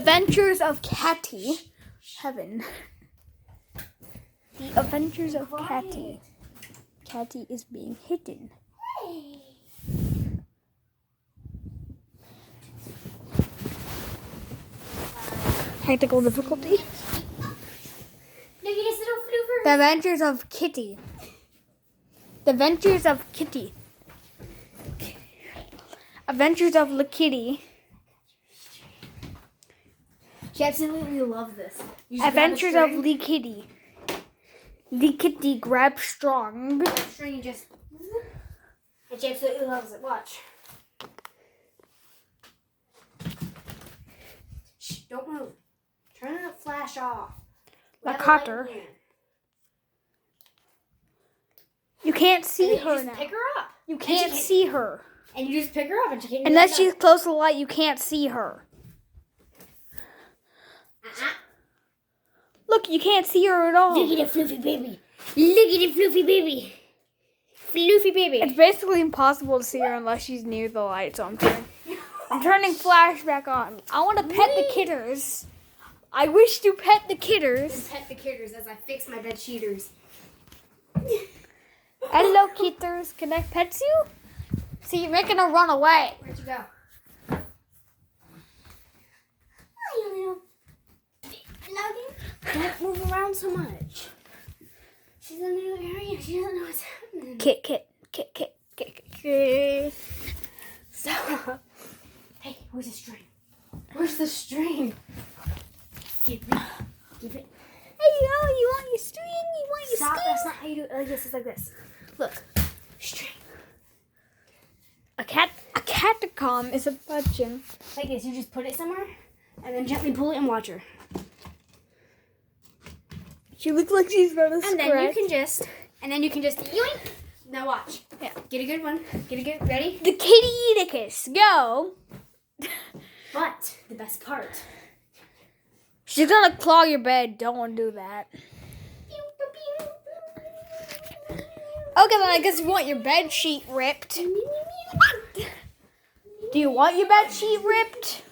Adventures of Catty. Heaven. The Adventures of Catty. Catty is being hidden. Technical difficulty. Look at this little floofer. The Adventures of Kitty. The Adventures of Kitty. Adventures of the Kitty. She absolutely loves this. Adventures of the Kitty. The kitty grabs strong. String just. And she absolutely loves it. Watch. Shh, don't move. Turn the flash off. The We have a cutter. light in here. You can't see And then her you just now. pick her up. You can't see her. And you just pick her up and she can't Unless get she's up. close to the light, you can't see her. Look, you can't see her at all. Look at the floofy baby. Look at the floofy baby. Floofy baby. It's basically impossible to see her unless she's near the light, so I'm turning flash back on. I want to pet the kitters. I wish to pet the kitters. Just pet the critters as I fix my bed sheeters. Hello, kitters. Can I pet you? See, you're making her run away. Where'd you go? Hi, you little Logan. Don't move around so much. She's in a new area. She doesn't know what's happening. Kit. Stop. Hey, where's the string? Where's the string? Give it. Give it. Hey, yo, you want your string? You want your Stop. string? That's not how you do it. Like this. It's like this. Look. String. A catacomb is a pigeon. Like this. You just put it somewhere and then gently pull it and watch her. She looks like she's about to And then you can just, yoink. Now watch. Yeah. Get a good one. Get a good, ready? The Kitty go. But the best part. She's gonna claw your bed. Don't do that. Okay, then I guess you want your bed sheet ripped. Do you want your bed sheet ripped?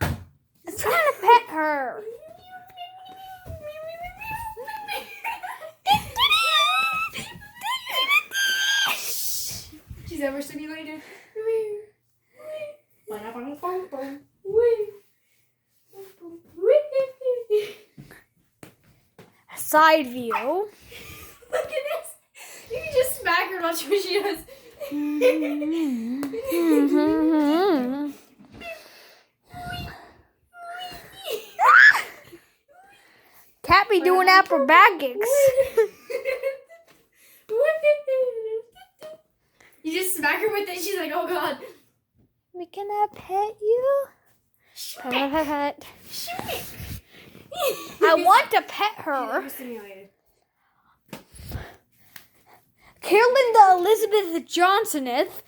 I'm trying to pet her. She's overstimulated. Side view. Look at this. You can just smack her and watch what she does. Cat be doing acrobatics. You just smack her with it. She's like, oh god. Can I pet you? Pet. Shoot it. I want to pet She's her. overstimulated. Carolyn the Elizabeth Johnsoneth.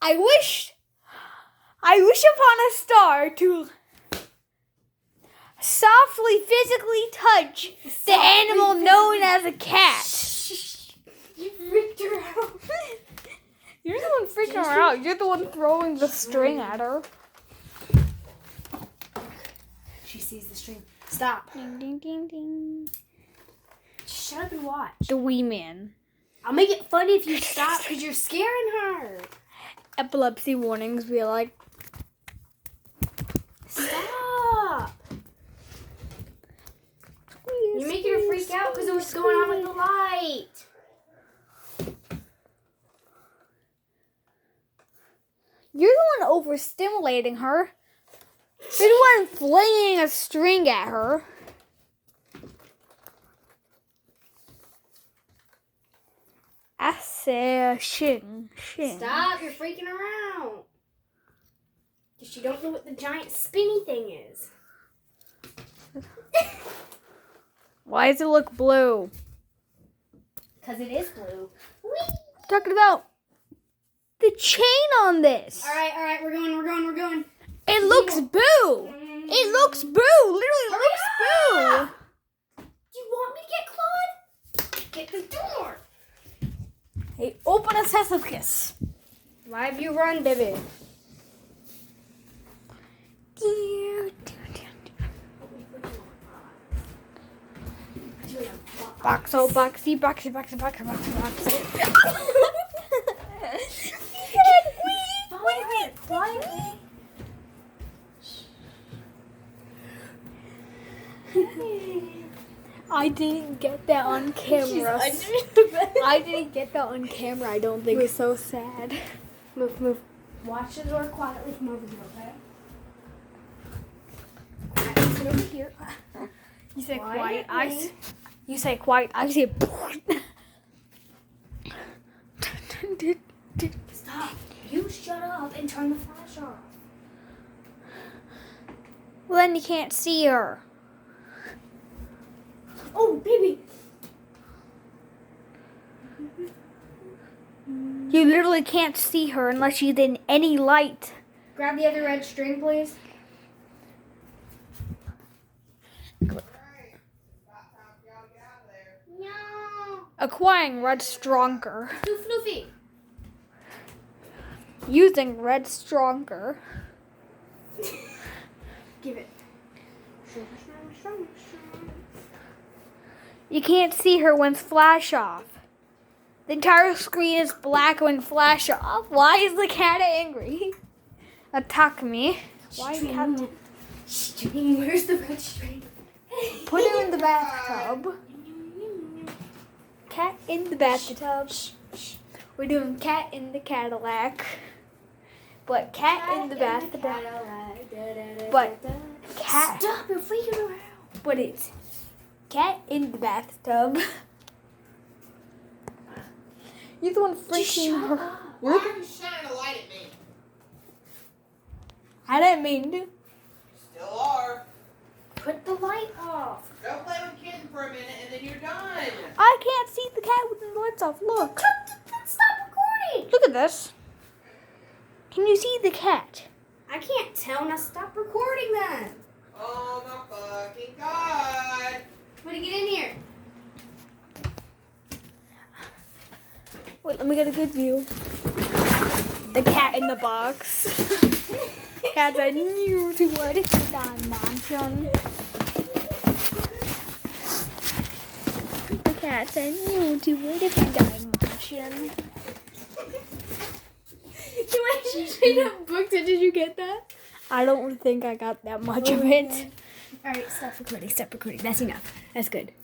I wish upon a star to softly physically touch the animal known as a cat. You freaked her out. You're the one freaking her out. You're the one throwing the string at her. She sees the string. Stop. Ding, ding, ding, ding. Shut up and watch. The wee man. I'll make it funny if you stop because you're scaring her. Epilepsy warnings be like, Stop. You're making her freak out because it was going on with the light. you're the one overstimulating her. You're the one flinging a string at her. I say shing. Stop, you're freaking her out. Because she don't know what the giant spinny thing is. Why does it look blue? Because it is blue. Talking about the chain on this. Alright, we're going. It looks boo. It looks boo. Literally looks boo. Do you want me to get Claude? Get the door. Hey, open a sesame kiss. Why have you run, baby? Boxo, boxy, boxy, boxy, boxy, boxy, boxy. Quietly. I didn't get that on camera. I didn't get that on camera. I don't think it's so sad. Move. Watch the door quietly from over here, okay? Sit over here. You say Quietly. quiet. You say quiet. I say. Stop. You shut up and turn the flash off. Well, then you can't see her. Oh, baby. You literally can't see her unless she's in any light. Grab the other red string, please. No. Acquiring red stronger. Too floofy. Using red stronger. Give it. You can't see her when flash off. The entire screen is black when flash off. Why is the cat angry? Attack me. Why is the cat? String, where's the red string? Put her in the bathtub. Cat in the bathtub. We're doing cat in the Cadillac. But cat in the bathtub. But cat. Stop, you're freaking around. But it's cat in the bathtub. You're the one freaking her. Why are you shining a light at me? I didn't mean to. Still are. Put the light off. Go play with kids for a minute and then you're done. I can't see the cat with the lights off. Look. Stop recording. Look at this. Can you see the cat? I can't tell. Now stop recording then. Oh my fucking god. Way to get in here. Wait, let me get a good view. The cat in the box. Cat's a new to what is dimension. The cat's a new to what is dimension. She straight up booked it. Did you get that? I don't think I got that much of it. All right, stop recording. Stop recording. That's enough. That's good.